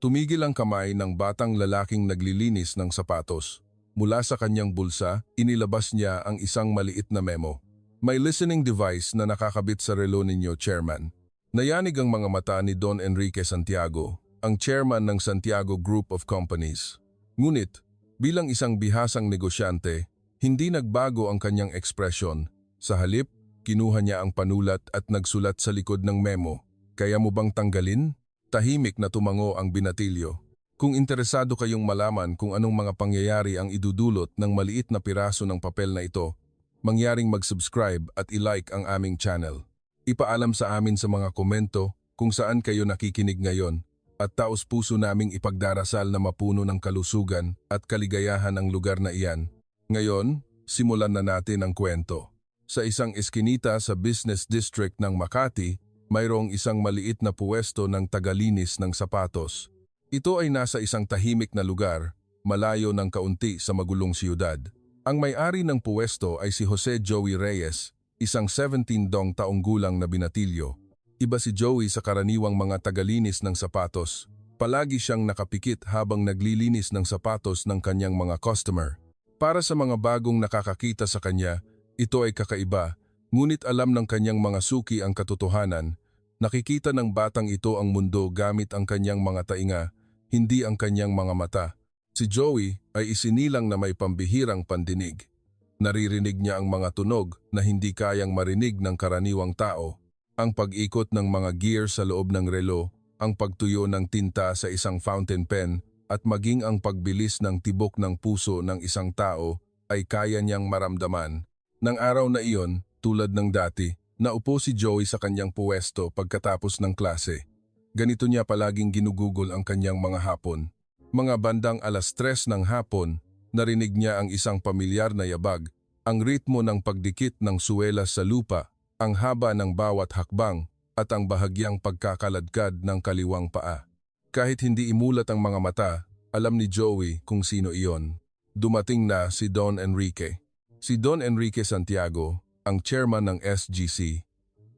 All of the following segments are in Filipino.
Tumigil ang kamay ng batang lalaking naglilinis ng sapatos. Mula sa kanyang bulsa, inilabas niya ang isang maliit na memo. May listening device na nakakabit sa relo ninyo, Chairman. Nayanig ang mga mata ni Don Enrique Santiago, ang chairman ng Santiago Group of Companies. Ngunit, bilang isang bihasang negosyante, hindi nagbago ang kanyang ekspresyon. Sa halip, kinuha niya ang panulat at nagsulat sa likod ng memo. Kaya mo bang tanggalin? Tahimik na tumango ang binatilyo. Kung interesado kayong malaman kung anong mga pangyayari ang idudulot ng maliit na piraso ng papel na ito, mangyaring mag-subscribe at i-like ang aming channel. Ipaalam sa amin sa mga komento kung saan kayo nakikinig ngayon at taos puso naming ipagdarasal na mapuno ng kalusugan at kaligayahan ang lugar na iyan. Ngayon, simulan na natin ang kwento. Sa isang eskinita sa business district ng Makati, mayroong isang maliit na puwesto ng tagalinis ng sapatos. Ito ay nasa isang tahimik na lugar, malayo ng kaunti sa magulong siyudad. Ang may-ari ng puwesto ay si Jose Joey Reyes, isang 17 taong gulang na binatilyo. Iba si Joey sa karaniwang mga tagalinis ng sapatos. Palagi siyang nakapikit habang naglilinis ng sapatos ng kanyang mga customer. Para sa mga bagong nakakakita sa kanya, ito ay kakaiba, ngunit alam ng kanyang mga suki ang katotohanan. Nakikita ng batang ito ang mundo gamit ang kanyang mga tainga, hindi ang kanyang mga mata. Si Joey ay isinilang na may pambihirang pandinig. Naririnig niya ang mga tunog na hindi kayang marinig ng karaniwang tao. Ang pag-ikot ng mga gear sa loob ng relo, ang pagtuyo ng tinta sa isang fountain pen, at maging ang pagbilis ng tibok ng puso ng isang tao ay kaya niyang maramdaman. Nang araw na iyon, tulad ng dati, naupo si Joey sa kanyang puwesto pagkatapos ng klase. Ganito niya palaging ginugugol ang kanyang mga hapon. Mga bandang 3:00 ng hapon, narinig niya ang isang pamilyar na yabag, ang ritmo ng pagdikit ng suwelas sa lupa, ang haba ng bawat hakbang, at ang bahagyang pagkakaladkad ng kaliwang paa. Kahit hindi imulat ang mga mata, alam ni Joey kung sino iyon. Dumating na si Don Enrique. Si Don Enrique Santiago, ang chairman ng SGC.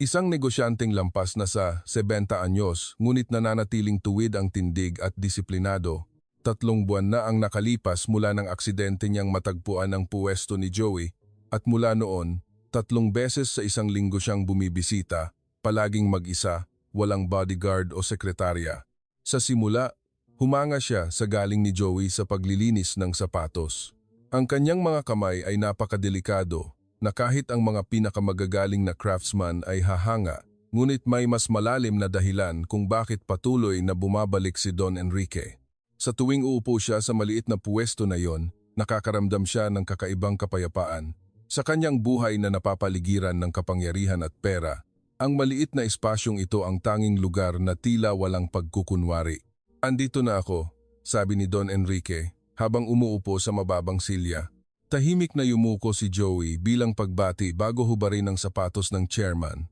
Isang negosyanteng lampas na sa 70 anyos, ngunit nananatiling tuwid ang tindig at disiplinado. 3 buwan na ang nakalipas mula ng aksidente niyang matagpuan ang puwesto ni Joey, at mula noon, 3 beses sa isang linggo siyang bumibisita, palaging mag-isa, walang bodyguard o sekretarya. Sa simula, humanga siya sa galing ni Joey sa paglilinis ng sapatos. Ang kanyang mga kamay ay napakadelikado, na kahit ang mga pinakamagagaling na craftsman ay hahanga, ngunit may mas malalim na dahilan kung bakit patuloy na bumabalik si Don Enrique. Sa tuwing uupo siya sa maliit na puwesto na yon, nakakaramdam siya ng kakaibang kapayapaan. Sa kanyang buhay na napapaligiran ng kapangyarihan at pera, ang maliit na espasyong ito ang tanging lugar na tila walang pagkukunwari. "Andito na ako," sabi ni Don Enrique, habang umuupo sa mababang silya. Tahimik na yumuko si Joey bilang pagbati bago hubarin ang sapatos ng chairman.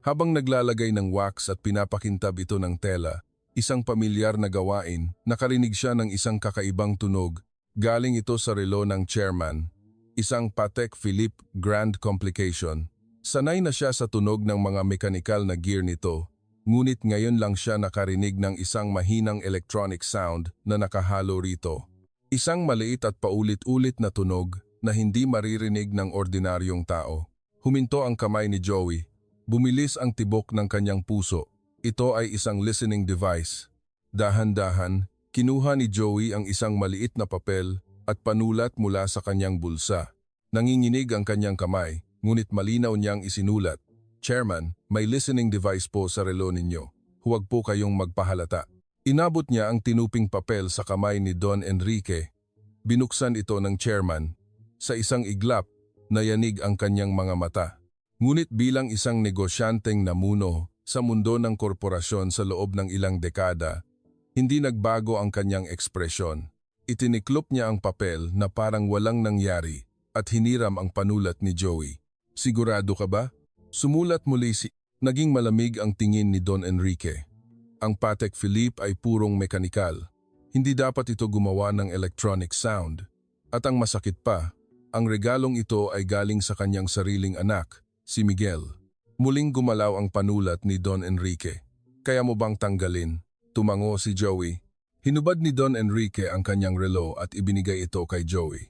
Habang naglalagay ng wax at pinapakintab ito ng tela, isang pamilyar na gawain, nakarinig siya ng isang kakaibang tunog. Galing ito sa relo ng chairman, isang Patek Philippe Grand Complication. Sanay na siya sa tunog ng mga mekanikal na gear nito, ngunit ngayon lang siya nakarinig ng isang mahinang electronic sound na nakahalo rito. Isang maliit at paulit-ulit na tunog na hindi maririnig ng ordinaryong tao. Huminto ang kamay ni Joey. Bumilis ang tibok ng kanyang puso. Ito ay isang listening device. Dahan-dahan, kinuha ni Joey ang isang maliit na papel at panulat mula sa kanyang bulsa. Nanginginig ang kanyang kamay, ngunit malinaw niyang isinulat, "Chairman, may listening device po sa relo ninyo. Huwag po kayong magpahalata." Inabot niya ang tinuping papel sa kamay ni Don Enrique. Binuksan ito ng chairman. Sa isang iglap, nayanig ang kanyang mga mata. Ngunit bilang isang negosyanteng namuno sa mundo ng korporasyon sa loob ng ilang dekada, hindi nagbago ang kanyang ekspresyon. Itiniklop niya ang papel na parang walang nangyari at hiniram ang panulat ni Joey. "Sigurado ka ba?" Sumulat muli Naging malamig ang tingin ni Don Enrique. Ang Patek Philippe ay purong mekanikal. Hindi dapat ito gumawa ng electronic sound. At ang masakit pa, ang regalong ito ay galing sa kanyang sariling anak, si Miguel. Muling gumalaw ang panulat ni Don Enrique. "Kaya mo bang tanggalin?" Tumango si Joey. Hinubad ni Don Enrique ang kanyang relo at ibinigay ito kay Joey.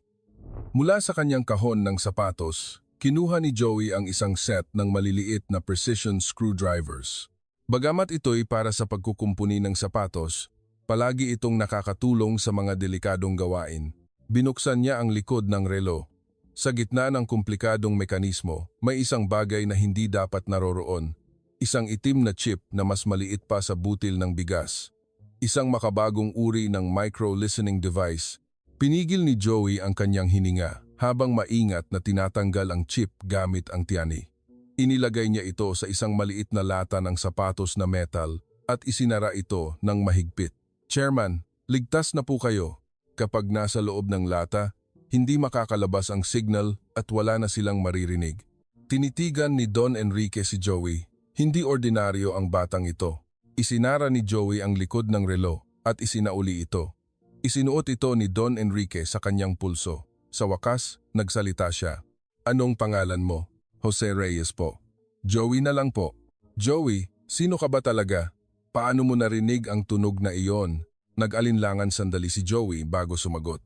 Mula sa kanyang kahon ng sapatos, kinuha ni Joey ang isang set ng maliliit na precision screwdrivers. Bagamat ito'y para sa pagkukumpuni ng sapatos, palagi itong nakakatulong sa mga delikadong gawain. Binuksan niya ang likod ng relo. Sa gitna ng komplikadong mekanismo, may isang bagay na hindi dapat naroroon. Isang itim na chip na mas maliit pa sa butil ng bigas. Isang makabagong uri ng micro-listening device. Pinigil ni Joey ang kanyang hininga habang maingat na tinatanggal ang chip gamit ang tiyan. Inilagay niya ito sa isang maliit na lata ng sapatos na metal at isinara ito ng mahigpit. Chairman, ligtas na po kayo. Kapag nasa loob ng lata, hindi makakalabas ang signal at wala na silang maririnig. Tinitigan ni Don Enrique si Joey. Hindi ordinaryo ang batang ito. Isinara ni Joey ang likod ng relo at isinauli ito. Isinuot ito ni Don Enrique sa kanyang pulso. Sa wakas, nagsalita siya. Anong pangalan mo? Jose Reyes po. Joey na lang po. Joey, sino ka ba talaga? Paano mo narinig ang tunog na iyon? Nag-alinlangan sandali si Joey bago sumagot.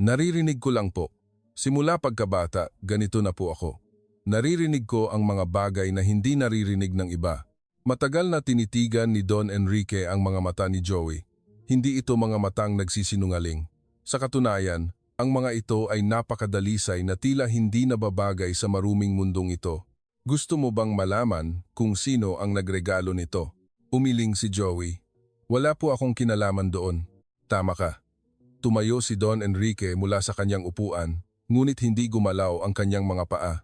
Naririnig ko lang po. Simula pagkabata, ganito na po ako. Naririnig ko ang mga bagay na hindi naririnig ng iba. Matagal na tinitigan ni Don Enrique ang mga mata ni Joey. Hindi ito mga matang nagsisinungaling. Sa katunayan, ang mga ito ay napakadalisay na tila hindi nababagay sa maruming mundong ito. Gusto mo bang malaman kung sino ang nagregalo nito? Umiling si Joey. Wala po akong kinalaman doon. Tama ka. Tumayo si Don Enrique mula sa kanyang upuan, ngunit hindi gumalaw ang kanyang mga paa.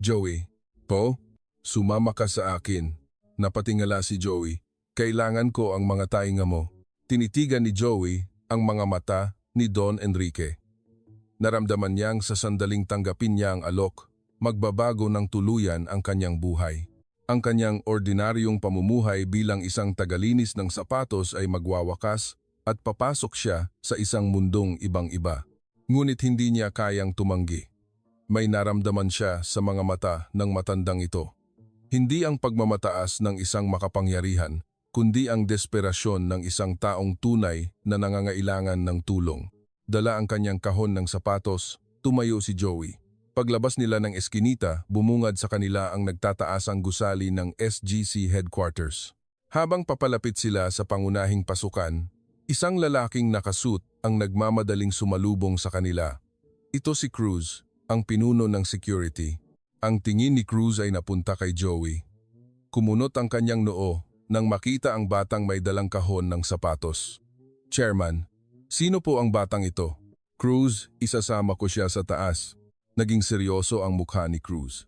Joey, po, sumama ka sa akin. Napatingala si Joey. Kailangan ko ang mga tainga mo. Tinitigan ni Joey ang mga mata ni Don Enrique. Naramdaman niyang sa sandaling tanggapin niya ang alok, magbabago ng tuluyan ang kanyang buhay. Ang kanyang ordinaryong pamumuhay bilang isang tagalinis ng sapatos ay magwawakas at papasok siya sa isang mundong ibang-iba. Ngunit hindi niya kayang tumanggi. May naramdaman siya sa mga mata ng matandang ito. Hindi ang pagmamataas ng isang makapangyarihan, kundi ang desperasyon ng isang taong tunay na nangangailangan ng tulong. Dala ang kanyang kahon ng sapatos, tumayo si Joey. Paglabas nila ng eskinita, bumungad sa kanila ang nagtataasang gusali ng SGC headquarters. Habang papalapit sila sa pangunahing pasukan, isang lalaking nakasuit ang nagmamadaling sumalubong sa kanila. Ito si Cruz, ang pinuno ng security. Ang tingin ni Cruz ay napunta kay Joey. Kumunot ang kanyang noo nang makita ang batang may dalang kahon ng sapatos. Chairman, sino po ang batang ito? Cruz, isasama ko siya sa taas. Naging seryoso ang mukha ni Cruz.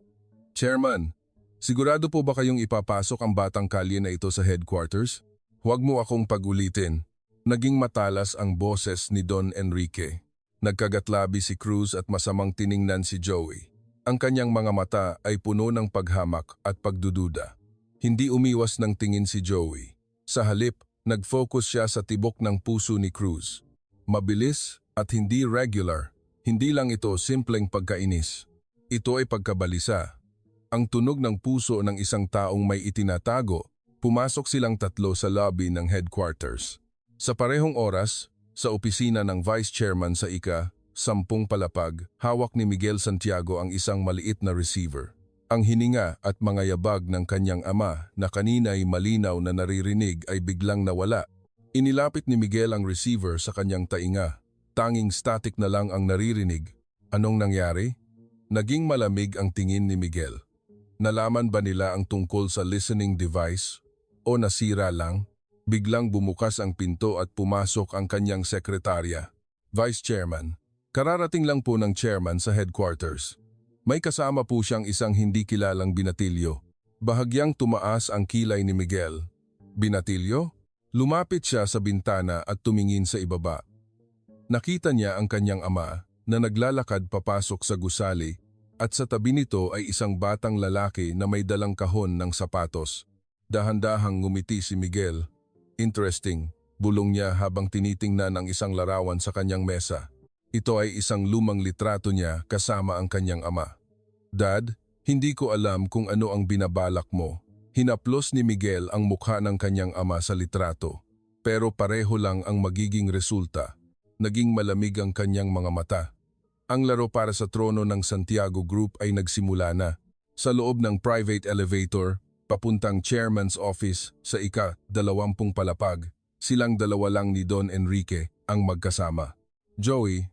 Chairman, sigurado po ba kayong ipapasok ang batang kalye na ito sa headquarters? Huwag mo akong pagulitin. Naging matalas ang boses ni Don Enrique. Nagkagatlabi si Cruz at masamang tiningnan si Joey. Ang kanyang mga mata ay puno ng paghamak at pagdududa. Hindi umiwas ng tingin si Joey. Sa halip, nag-focus siya sa tibok ng puso ni Cruz. Mabilis at hindi regular. Hindi lang ito simpleng pagkainis. Ito ay pagkabalisa. Ang tunog ng puso ng isang taong may itinatago. Pumasok silang tatlo sa lobby ng headquarters. Sa parehong oras, sa opisina ng Vice Chairman sa ika-10 palapag, hawak ni Miguel Santiago ang isang maliit na receiver. Ang hininga at mga yabag ng kanyang ama na kanina'y malinaw na naririnig ay biglang nawala. Inilapit ni Miguel ang receiver sa kanyang tainga. Tanging static na lang ang naririnig. Anong nangyari? Naging malamig ang tingin ni Miguel. Nalaman ba nila ang tungkol sa listening device? O nasira lang? Biglang bumukas ang pinto at pumasok ang kanyang sekretarya. Vice Chairman, kararating lang po ng chairman sa headquarters. May kasama po siyang isang hindi kilalang binatilyo. Bahagyang tumaas ang kilay ni Miguel. Binatilyo? Lumapit siya sa bintana at tumingin sa ibaba. Nakita niya ang kanyang ama na naglalakad papasok sa gusali at sa tabi nito ay isang batang lalaki na may dalang kahon ng sapatos. Dahan-dahang ngumiti si Miguel. Interesting, bulong niya habang tinitingnan ang isang larawan sa kanyang mesa. Ito ay isang lumang litrato niya kasama ang kanyang ama. Dad, hindi ko alam kung ano ang binabalak mo. Hinaplos ni Miguel ang mukha ng kanyang ama sa litrato. pero pareho lang ang magiging resulta. Naging malamig ang kanyang mga mata. Ang laro para sa trono ng Santiago Group ay nagsimula na. Sa loob ng private elevator, papuntang chairman's office sa ika-20 palapag, silang dalawa lang ni Don Enrique ang magkasama. Joey,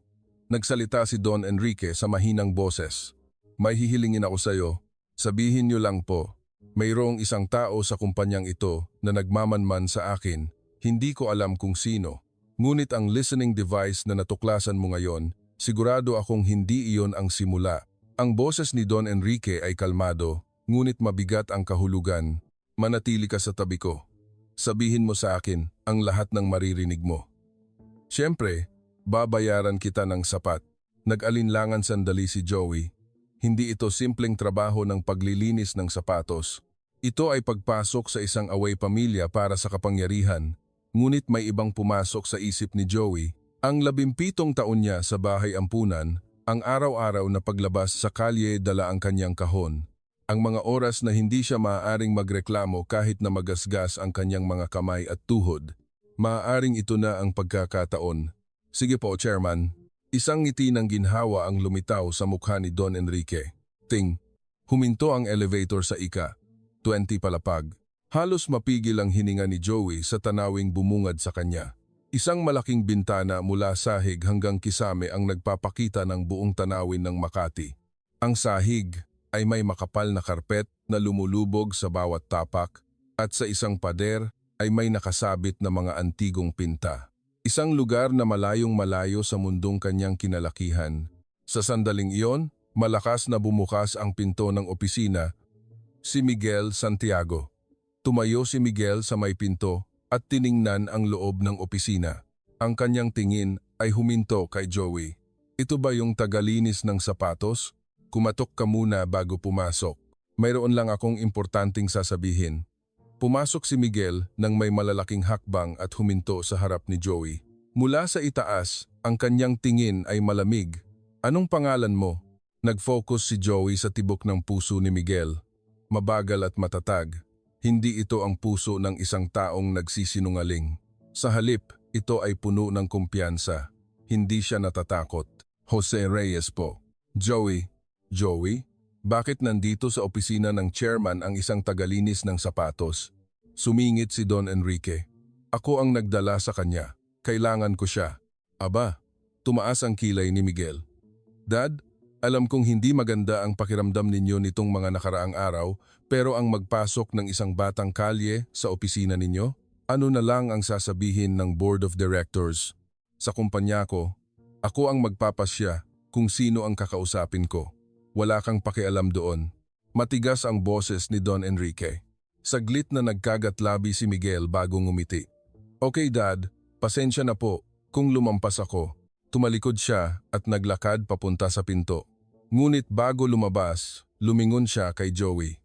nagsalita si Don Enrique sa mahinang boses. May hihilingin ako sa'yo. Sabihin niyo lang po, mayroong isang tao sa kumpanyang ito na nagmamanman sa akin. Hindi ko alam kung sino. Ngunit ang listening device na natuklasan mo ngayon, sigurado akong hindi iyon ang simula. Ang boses ni Don Enrique ay kalmado, ngunit mabigat ang kahulugan. Manatili ka sa tabi ko. Sabihin mo sa akin ang lahat ng maririnig mo. Siyempre, babayaran kita ng sapat. Nag-alinlangan sandali si Joey. Hindi ito simpleng trabaho ng paglilinis ng sapatos. Ito ay pagpasok sa isang away pamilya para sa kapangyarihan. Ngunit may ibang pumasok sa isip ni Joey. Ang 17 taon niya sa bahay ampunan, ang araw-araw na paglabas sa kalye dala ang kanyang kahon. Ang mga oras na hindi siya maaaring magreklamo kahit na magasgas ang kanyang mga kamay at tuhod. Maaaring ito na ang pagkakataon. Sige po, Chairman. Isang ngiti ng ginhawa ang lumitaw sa mukha ni Don Enrique. Ting, huminto ang elevator sa ika-20 palapag. Halos mapigil ang hininga ni Joey sa tanawing bumungad sa kanya. Isang malaking bintana mula sahig hanggang kisame ang nagpapakita ng buong tanawin ng Makati. Ang sahig ay may makapal na karpet na lumulubog sa bawat tapak at sa isang pader ay may nakasabit na mga antigong pinta. Isang lugar na malayong-malayo sa mundong kanyang kinalakihan. Sa sandaling iyon, malakas na bumukas ang pinto ng opisina. Si Miguel Santiago. Tumayo si Miguel sa may pinto at tiningnan ang loob ng opisina. Ang kanyang tingin ay huminto kay Joey. Ito ba yung tagalinis ng sapatos? Kumatok ka muna bago pumasok. Mayroon lang akong importanteng sasabihin. Pumasok si Miguel nang may malalaking hakbang at huminto sa harap ni Joey. Mula sa itaas, ang kanyang tingin ay malamig. Anong pangalan mo? Nag-focus si Joey sa tibok ng puso ni Miguel. Mabagal at matatag. Hindi ito ang puso ng isang taong nagsisinungaling. Sa halip, ito ay puno ng kumpiyansa. Hindi siya natatakot. Jose Reyes po. Joey, bakit nandito sa opisina ng chairman ang isang tagalinis ng sapatos? Sumingit si Don Enrique. Ako ang nagdala sa kanya. Kailangan ko siya. Aba, tumaas ang kilay ni Miguel. Dad, alam kong hindi maganda ang pakiramdam ninyo nitong mga nakaraang araw, pero ang magpasok ng isang batang kalye sa opisina ninyo, ano na lang ang sasabihin ng board of directors? Sa kumpanya ko, ako ang magpapasya kung sino ang kakausapin ko. Wala kang pakialam doon. Matigas ang boses ni Don Enrique. Saglit na nagkagat-labi si Miguel bago ngumiti. Okay Dad, pasensya na po kung lumampas ako. Tumalikod siya at naglakad papunta sa pinto. Ngunit bago lumabas, lumingon siya kay Joey.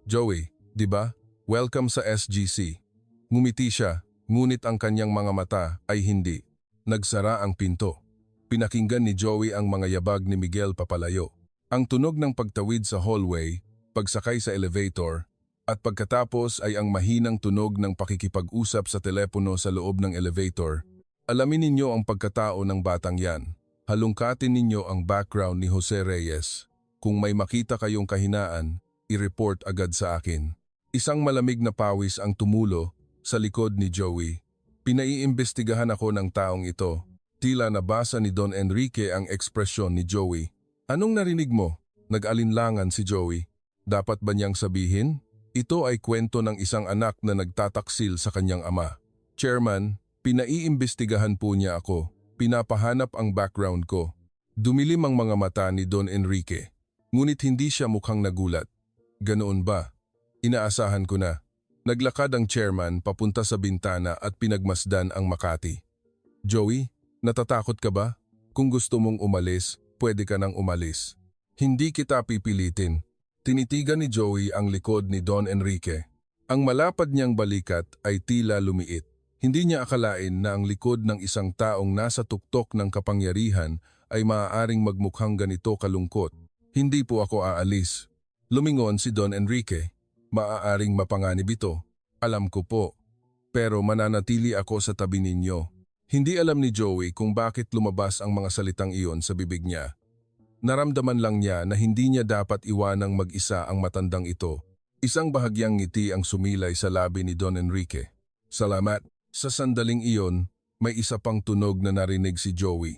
Joey, di ba? Welcome sa SGC. Ngumiti siya, ngunit ang kanyang mga mata ay hindi. Nagsara ang pinto. Pinakinggan ni Joey ang mga yabag ni Miguel papalayo. Ang tunog ng pagtawid sa hallway, pagsakay sa elevator, at pagkatapos ay ang mahinang tunog ng pakikipag-usap sa telepono sa loob ng elevator. Alamin ninyo ang pagkatao ng batang yan. Halungkatin ninyo ang background ni Jose Reyes. Kung may makita kayong kahinaan, i-report agad sa akin. Isang malamig na pawis ang tumulo sa likod ni Joey. Pinaiimbestigahan ako ng taong ito. Tila nabasa ni Don Enrique ang ekspresyon ni Joey. Anong narinig mo? Nag-alinlangan si Joey. Dapat ba niyang sabihin? Ito ay kwento ng isang anak na nagtataksil sa kanyang ama. Chairman, pinaiimbestigahan po niya ako. Pinapahanap ang background ko. Dumilim ang mga mata ni Don Enrique. Ngunit hindi siya mukhang nagulat. Ganoon ba? Inaasahan ko na. Naglakad ang chairman papunta sa bintana at pinagmasdan ang Makati. Joey, natatakot ka ba? Kung gusto mong umalis, pwede ka nang umalis. Hindi kita pipilitin. Tinitigan ni Joey ang likod ni Don Enrique. Ang malapad niyang balikat ay tila lumiit. Hindi niya akalain na ang likod ng isang taong nasa tuktok ng kapangyarihan ay maaaring magmukhang ganito kalungkot. Hindi po ako aalis. Lumingon si Don Enrique. Maaaring mapanganib ito. Alam ko po. pero mananatili ako sa tabi ninyo. Hindi alam ni Joey kung bakit lumabas ang mga salitang iyon sa bibig niya. Naramdaman lang niya na hindi niya dapat iwanang mag-isa ang matandang ito. Isang bahagyang ngiti ang sumilay sa labi ni Don Enrique. Salamat. Sa sandaling iyon, may isa pang tunog na narinig si Joey.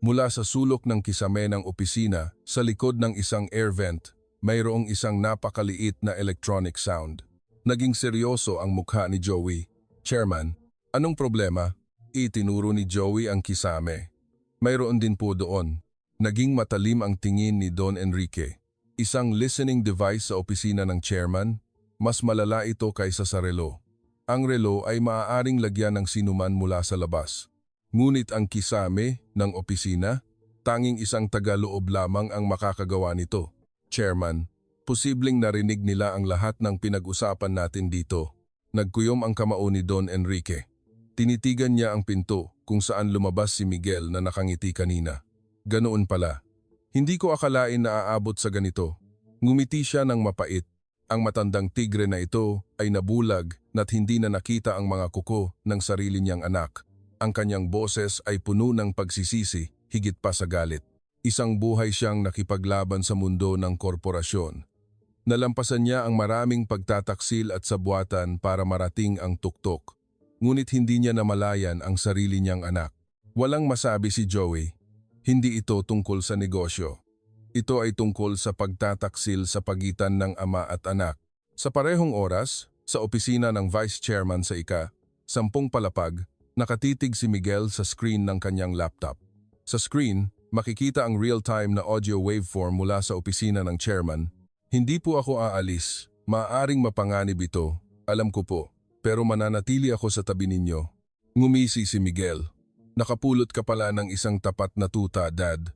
Mula sa sulok ng kisame ng opisina, sa likod ng isang air vent, mayroong isang napakaliit na electronic sound. Naging seryoso ang mukha ni Joey. Chairman, anong problema? Itinuro ni Joey ang kisame. Mayroon din po doon. Naging matalim ang tingin ni Don Enrique. Isang listening device sa opisina ng chairman, mas malala ito kaysa sa relo. Ang relo ay maaaring lagyan ng sinuman mula sa labas. Ngunit ang kisame ng opisina, tanging isang tagaloob lamang ang makakagawa nito. Chairman, posibleng narinig nila ang lahat ng pinag-usapan natin dito. Nagkuyom ang kamao ni Don Enrique. Tinitigan niya ang pinto kung saan lumabas si Miguel na nakangiti kanina. Ganoon pala. Hindi ko akalain na aabot sa ganito. Ngumiti siya ng mapait. Ang matandang tigre na ito ay nabulag na't hindi na nakita ang mga kuko ng sarili niyang anak. Ang kanyang boses ay puno ng pagsisisi, higit pa sa galit. Isang buhay siyang nakipaglaban sa mundo ng korporasyon. Nalampasan niya ang maraming pagtataksil at sabuatan para marating ang tuktok. Ngunit hindi niya namalayan ang sarili niyang anak. Walang masabi si Joey. Hindi ito tungkol sa negosyo. Ito ay tungkol sa pagtataksil sa pagitan ng ama at anak. Sa parehong oras, sa opisina ng vice chairman sa ika-10 palapag, nakatitig si Miguel sa screen ng kanyang laptop. Sa screen, makikita ang real-time na audio waveform mula sa opisina ng chairman. Hindi po ako aalis. Maaaring mapanganib ito. Alam ko po. Pero mananatili ako sa tabi ninyo. Ngumisi si Miguel. Nakapulot ka pala ng isang tapat na tuta, Dad.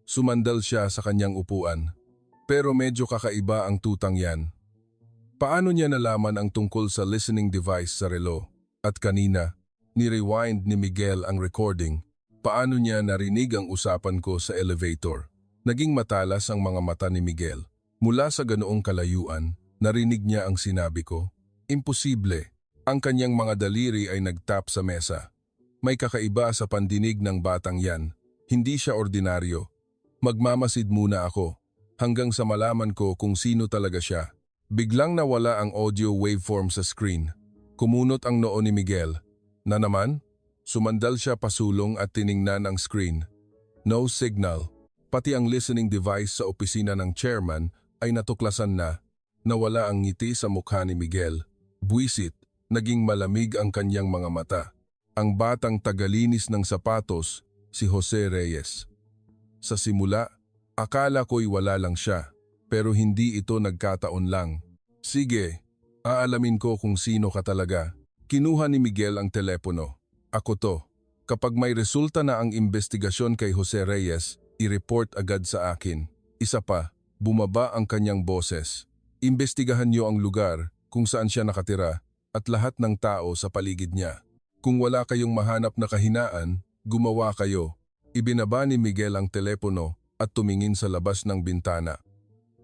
Sumandal siya sa kanyang upuan. Pero medyo kakaiba ang tutang yan. Paano niya nalaman ang tungkol sa listening device sa relo? At kanina, ni-rewind ni Miguel ang recording. Paano niya narinig ang usapan ko sa elevator? Naging matalas ang mga mata ni Miguel. Mula sa ganoong kalayuan, narinig niya ang sinabi ko. Imposible. Ang kanyang mga daliri ay nagtap sa mesa. May kakaiba sa pandinig ng batang yan. Hindi siya ordinaryo. Magmamasid muna ako, hanggang sa malaman ko kung sino talaga siya. Biglang nawala ang audio waveform sa screen. Kumunot ang noo ni Miguel. Na naman? Sumandal siya pasulong at tiningnan ang screen. No signal. Pati ang listening device sa opisina ng chairman ay natuklasan na. Nawala ang ngiti sa mukha ni Miguel. Buwisit, naging malamig ang kanyang mga mata. Ang batang tagalinis ng sapatos, si Jose Reyes. Sa simula, akala ko'y wala lang siya. Pero hindi ito nagkataon lang. Sige, aalamin ko kung sino ka talaga. Kinuha ni Miguel ang telepono. Ako to. Kapag may resulta na ang investigasyon kay Jose Reyes, i-report agad sa akin. Isa pa, bumaba ang kanyang boses. Imbestigahan niyo ang lugar kung saan siya nakatira at lahat ng tao sa paligid niya. Kung wala kayong mahanap na kahinaan, gumawa kayo. Ibinaba ni Miguel ang telepono at tumingin sa labas ng bintana.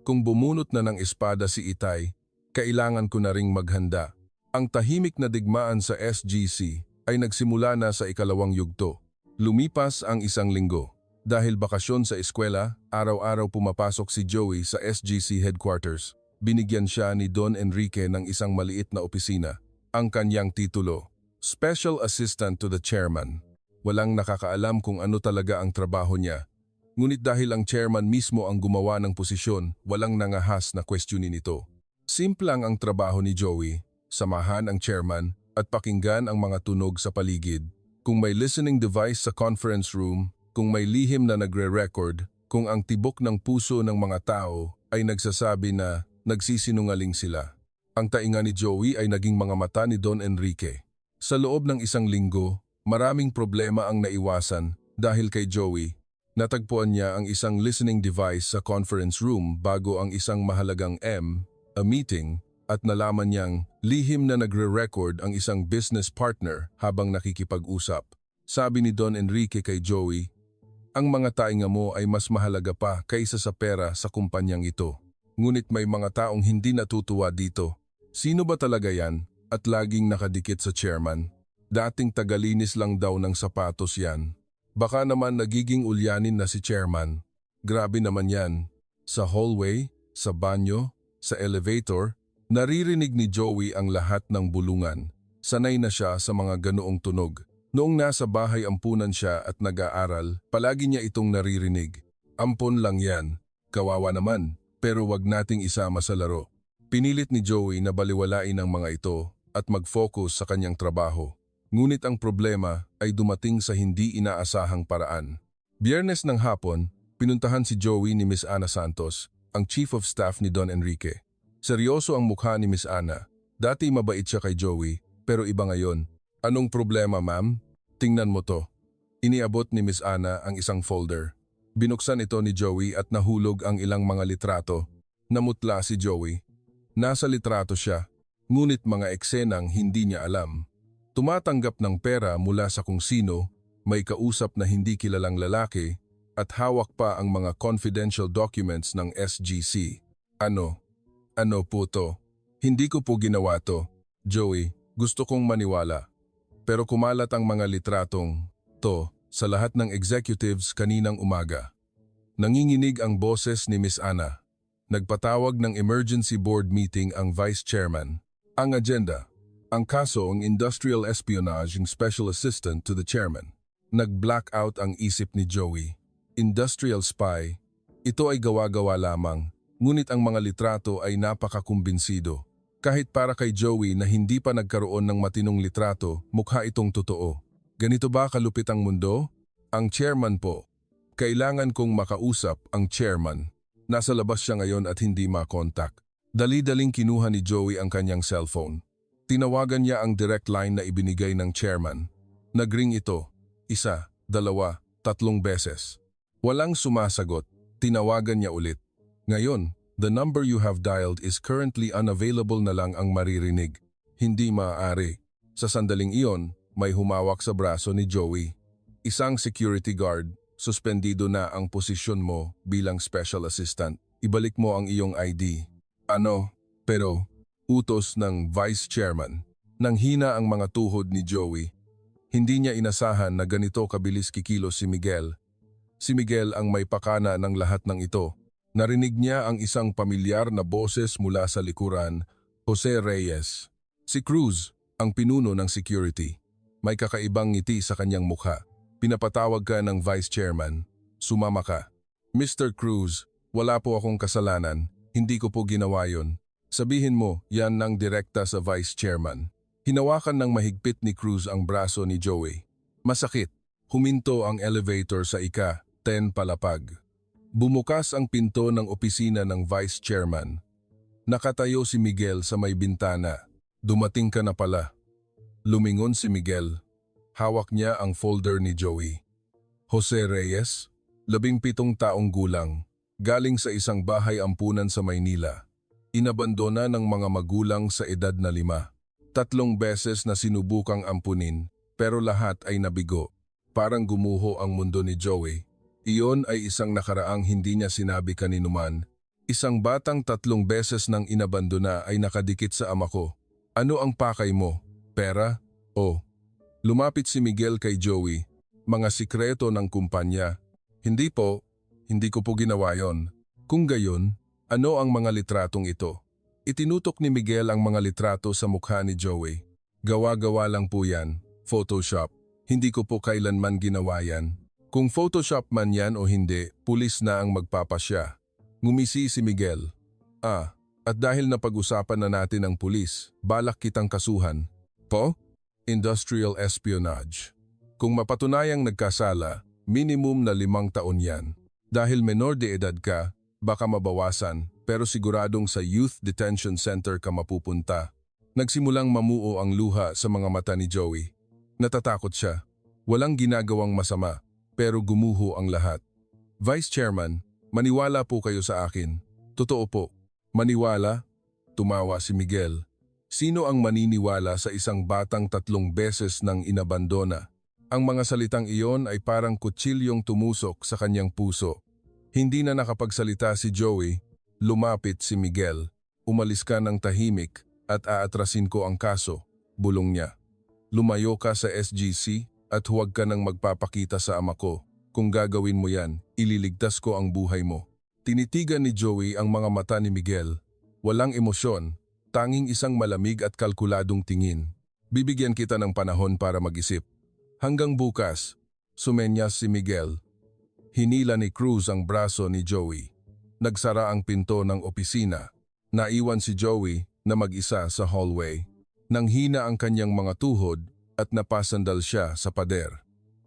Kung bumunot na ng espada si Itay, kailangan ko na ring maghanda. Ang tahimik na digmaan sa SGC ay nagsimula na sa ikalawang yugto. Lumipas ang 1 linggo. Dahil bakasyon sa eskwela, araw-araw pumapasok si Joey sa SGC headquarters. Binigyan siya ni Don Enrique ng isang maliit na opisina. Ang kanyang titulo, Special Assistant to the Chairman. Walang nakakaalam kung ano talaga ang trabaho niya. Ngunit dahil ang chairman mismo ang gumawa ng posisyon, walang nangahas na questionin ito. Simplang ang trabaho ni Joey, samahan ang chairman at pakinggan ang mga tunog sa paligid. Kung may listening device sa conference room, kung may lihim na nagre-record, kung ang tibok ng puso ng mga tao ay nagsasabi na nagsisinungaling sila. Ang tainga ni Joey ay naging mga mata ni Don Enrique. Sa loob ng 1 linggo, maraming problema ang naiwasan dahil kay Joey. Natagpuan niya ang isang listening device sa conference room bago ang isang mahalagang a meeting, at nalaman niyang lihim na nagre-record ang isang business partner habang nakikipag-usap. Sabi ni Don Enrique kay Joey, ang mga tainga mo ay mas mahalaga pa kaysa sa pera sa kumpanyang ito. Ngunit may mga taong hindi natutuwa dito. Sino ba talaga yan? at laging nakadikit sa chairman. Dating tagalinis lang daw ng sapatos yan. Baka naman nagiging ulyanin na si chairman. Grabe naman yan. Sa hallway, sa banyo, sa elevator, naririnig ni Joey ang lahat ng bulungan. Sanay na siya sa mga ganoong tunog. Noong nasa bahay ampunan siya at nag-aaral, palagi niya itong naririnig. Ampon lang yan. Kawawa naman, pero wag nating isama sa laro. Pinilit ni Joey na baliwalain ang mga ito at mag-focus sa kanyang trabaho. Ngunit ang problema ay dumating sa hindi inaasahang paraan. Biyernes ng hapon, pinuntahan si Joey ni Miss Ana Santos, ang Chief of Staff ni Don Enrique. Seryoso ang mukha ni Miss Ana. Dati mabait siya kay Joey, pero iba ngayon. Anong problema, ma'am? Tingnan mo to. Iniabot ni Miss Ana ang isang folder. Binuksan ito ni Joey at nahulog ang ilang mga litrato. Namutla si Joey. Nasa litrato siya, ngunit mga eksenang hindi niya alam. Tumatanggap ng pera mula sa kung sino, may kausap na hindi kilalang lalaki, at hawak pa ang mga confidential documents ng SGC. Ano? Ano po to? Hindi ko po ginawa to. Joey, gusto kong maniwala. Pero kumalat ang mga litratong to sa lahat ng executives kaninang umaga. Nanginginig ang boses ni Miss Ana. Nagpatawag ng emergency board meeting ang vice chairman. Ang agenda, ang kaso ang industrial espionage ng special assistant to the chairman. Nag-blackout ang isip ni Joey. Industrial spy, ito ay gawa-gawa lamang, ngunit ang mga litrato ay napakakumbinsido. Kahit para kay Joey na hindi pa nagkaroon ng matinong litrato, mukha itong totoo. Ganito ba kalupit ang mundo? Ang chairman po. Kailangan kong makausap ang chairman. Nasa labas siya ngayon at hindi makontak. Dali-daling kinuha ni Joey ang kanyang cellphone. Tinawagan niya ang direct line na ibinigay ng chairman. Nagring ito, 1, 2, 3 beses. Walang sumasagot, tinawagan niya ulit. Ngayon, the number you have dialed is currently unavailable na lang ang maririnig. Hindi maaari. Sa sandaling iyon, may humawak sa braso ni Joey. Isang security guard, suspendido na ang posisyon mo bilang special assistant. Ibalik mo ang iyong ID. Ano? Pero, utos ng vice chairman. Nang hina ang mga tuhod ni Joey. Hindi niya inasahan na ganito kabilis kikilos si Miguel. Si Miguel ang may pakana ng lahat ng ito. Narinig niya ang isang pamilyar na boses mula sa likuran, Jose Reyes. Si Cruz, ang pinuno ng security. May kakaibang ngiti sa kanyang mukha. Pinapatawag ka ng vice chairman. Sumama ka. Mr. Cruz, wala po akong kasalanan. Hindi ko po ginawa yon. Sabihin mo, yan ng direkta sa vice chairman. Hinawakan ng mahigpit ni Cruz ang braso ni Joey. Masakit. Huminto ang elevator sa ika-10 palapag. Bumukas ang pinto ng opisina ng vice chairman. Nakatayo si Miguel sa may bintana. Dumating ka na pala. Lumingon si Miguel. Hawak niya ang folder ni Joey. Jose Reyes, 17 taong gulang, galing sa isang bahay ampunan sa Maynila. Inabandona ng mga magulang sa edad na 5. 3 beses na sinubukang ampunin, pero lahat ay nabigo. Parang gumuho ang mundo ni Joey. Iyon ay isang nakaraang hindi niya sinabi kaninuman. Isang batang 3 beses nang inabandona ay nakadikit sa ama ko. Ano ang pakay mo? Pera? O? Lumapit si Miguel kay Joey. Mga sikreto ng kumpanya. Hindi po. Hindi ko po ginawa yon. Kung gayon, ano ang mga litratong ito? Itinutok ni Miguel ang mga litrato sa mukha ni Joey. Gawa-gawa lang po yan. Photoshop. Hindi ko po kailanman ginawa yan. Kung Photoshop man yan o hindi, pulis na ang magpapasya. Ngumisi si Miguel. At dahil napag-usapan na natin ang pulis, balak kitang kasuhan. Po? Industrial espionage. Kung mapatunayang nagkasala, minimum na 5 taon yan. Dahil menor de edad ka, baka mabawasan, pero siguradong sa Youth Detention Center ka mapupunta. Nagsimulang mamuo ang luha sa mga mata ni Joey. Natatakot siya. Walang ginagawang masama. Pero gumuho ang lahat. Vice Chairman, maniwala po kayo sa akin. Totoo po. Maniwala? Tumawa si Miguel. Sino ang maniniwala sa isang batang 3 beses nang inabandona? Ang mga salitang iyon ay parang kutsilyong tumusok sa kanyang puso. Hindi na nakapagsalita si Joey. Lumapit si Miguel. Umalis ka ng tahimik at aatrasin ko ang kaso. bulong niya. Lumayo ka sa SGC at huwag ka nang magpapakita sa ama ko. Kung gagawin mo yan, ililigtas ko ang buhay mo. Tinitigan ni Joey ang mga mata ni Miguel. Walang emosyon, tanging isang malamig at kalkuladong tingin. Bibigyan kita ng panahon para mag-isip. Hanggang bukas, sumenyas si Miguel. Hinila ni Cruz ang braso ni Joey. Nagsara ang pinto ng opisina. Naiwan si Joey na mag-isa sa hallway. Nanghina ang kanyang mga tuhod at napasandal siya sa pader.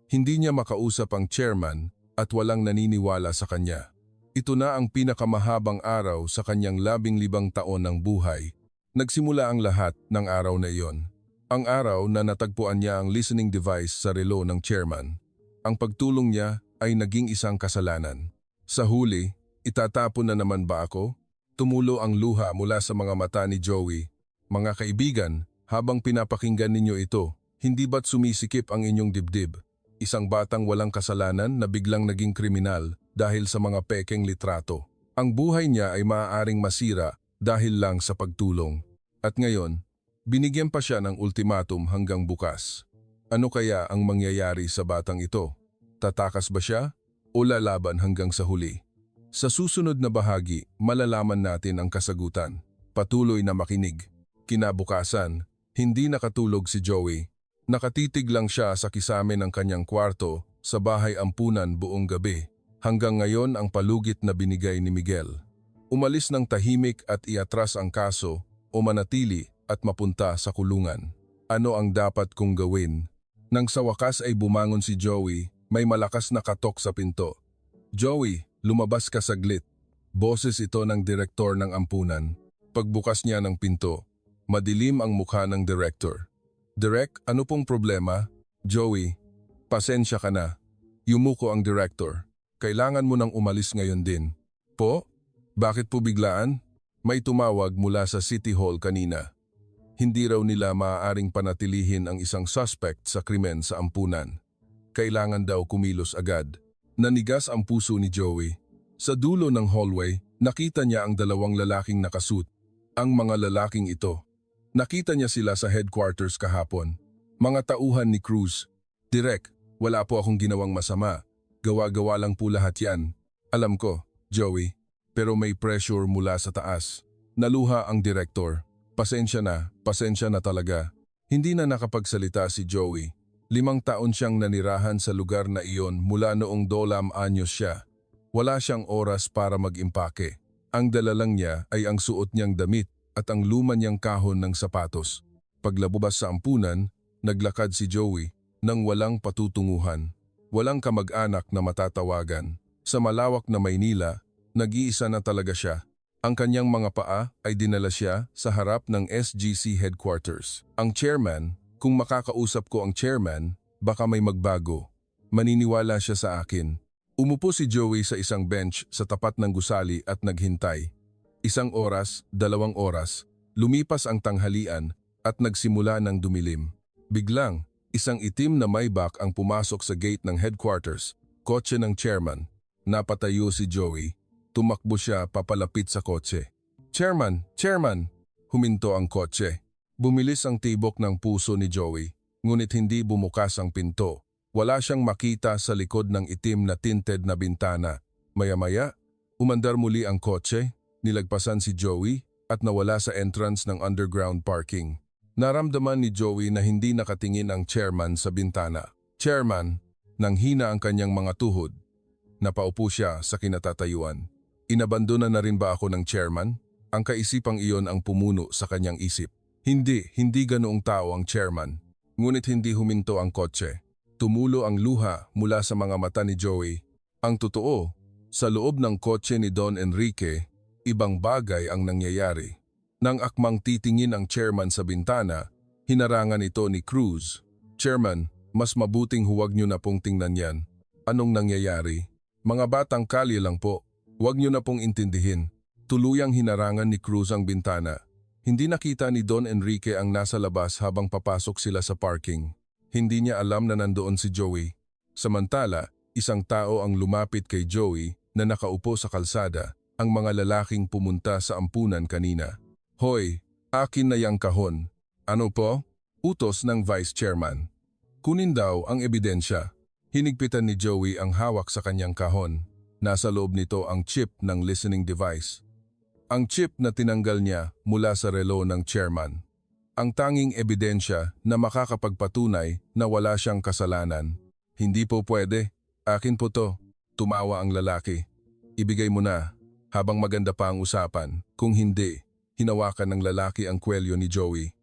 Hindi niya makausap ang chairman at walang naniniwala sa kanya. Ito na ang pinakamahabang araw sa kanyang 15 taon ng buhay. Nagsimula ang lahat ng araw na iyon. Ang araw na natagpuan niya ang listening device sa relo ng chairman. Ang pagtulong niya ay naging isang kasalanan. Sa huli, itatapon na naman ba ako? Tumulo ang luha mula sa mga mata ni Joey. Mga kaibigan, habang pinapakinggan ninyo ito, hindi ba't sumisikip ang inyong dibdib? Isang batang walang kasalanan na biglang naging kriminal dahil sa mga pekeng litrato. Ang buhay niya ay maaaring masira dahil lang sa pagtulong. At ngayon, binigyan pa siya ng ultimatum hanggang bukas. Ano kaya ang mangyayari sa batang ito? Tatakas ba siya o lalaban hanggang sa huli? Sa susunod na bahagi, malalaman natin ang kasagutan. Patuloy na makinig. Kinabukasan, hindi nakatulog si Joey. Nakatitig lang siya sa kisame ng kanyang kwarto sa bahay ampunan buong gabi. Hanggang ngayon ang palugit na binigay ni Miguel. Umalis ng tahimik at iatras ang kaso o manatili at mapunta sa kulungan. Ano ang dapat kong gawin? Nang sa wakas ay bumangon si Joey, may malakas na katok sa pinto. Joey, lumabas ka saglit. Boses ito ng direktor ng ampunan. Pagbukas niya ng pinto, madilim ang mukha ng direktor. Direk, ano pong problema? Joey, pasensya ka na. Yumuko ang director. Kailangan mo nang umalis ngayon din. Po? Bakit po biglaan? May tumawag mula sa City Hall kanina. Hindi raw nila maaaring panatilihin ang isang suspect sa krimen sa ampunan. Kailangan daw kumilos agad. Nanigas ang puso ni Joey. Sa dulo ng hallway, nakita niya ang dalawang lalaking nakasuit. Ang mga lalaking ito. Nakita niya sila sa headquarters kahapon. Mga tauhan ni Cruz. Direk, wala po akong ginawang masama. Gawa-gawa lang po lahat yan. Alam ko, Joey, pero may pressure mula sa taas. Naluha ang direktor. Pasensya na talaga. Hindi na nakapagsalita si Joey. 5 taon siyang nanirahan sa lugar na iyon mula noong 2 anyos siya. Wala siyang oras para mag-impake. Ang dala lang niya ay ang suot niyang damit at ang luma niyang kahon ng sapatos. Paglabas sa ampunan, naglakad si Joey nang walang patutunguhan. Walang kamag-anak na matatawagan. Sa malawak na Maynila, nag-iisa na talaga siya. Ang kanyang mga paa ay dinala siya sa harap ng SGC headquarters. Ang chairman, kung makakausap ko ang chairman, baka may magbago. Maniniwala siya sa akin. Umupo si Joey sa isang bench sa tapat ng gusali at naghintay. 1 oras, 2 oras, lumipas ang tanghalian at nagsimula ng dumilim. Biglang, isang itim na Maybach ang pumasok sa gate ng headquarters, kotse ng chairman. Napatayo si Joey. Tumakbo siya papalapit sa kotse. Chairman! Chairman! Huminto ang kotse. Bumilis ang tibok ng puso ni Joey, ngunit hindi bumukas ang pinto. Wala siyang makita sa likod ng itim na tinted na bintana. Maya-maya, umandar muli ang kotse. Nilagpasan si Joey at nawala sa entrance ng underground parking. Naramdaman ni Joey na hindi nakatingin ang chairman sa bintana. Chairman, nanghina ang kanyang mga tuhod. Napaupo siya sa kinatatayuan. Inabandona na rin ba ako ng chairman? Ang kaisipang iyon ang pumuno sa kanyang isip. Hindi ganoong tao ang chairman. Ngunit hindi huminto ang kotse. Tumulo ang luha mula sa mga mata ni Joey. Ang totoo, sa loob ng kotse ni Don Enrique, ibang bagay ang nangyayari. Nang akmang titingin ang chairman sa bintana, hinarangan ito ni Cruz. Chairman, mas mabuting huwag niyo na pong tingnan yan. Anong nangyayari? Mga batang kalye lang po. Huwag niyo na pong intindihin. Tuluyang hinarangan ni Cruz ang bintana. Hindi nakita ni Don Enrique ang nasa labas habang papasok sila sa parking. Hindi niya alam na nandoon si Joey. Samantala, isang tao ang lumapit kay Joey na nakaupo sa kalsada. Ang mga lalaking pumunta sa ampunan kanina. Hoy, akin na yang kahon. Ano po? Utos ng Vice Chairman. Kunin daw ang ebidensya. Hinigpitan ni Joey ang hawak sa kanyang kahon. Nasa loob nito ang chip ng listening device. Ang chip na tinanggal niya mula sa relo ng chairman. Ang tanging ebidensya na makakapagpatunay na wala siyang kasalanan. Hindi po pwede. Akin po to. Tumawa ang lalaki. Ibigay mo na. Habang maganda pa ang usapan. Kung hindi, hinawakan ng lalaki ang kwelyo ni Joey.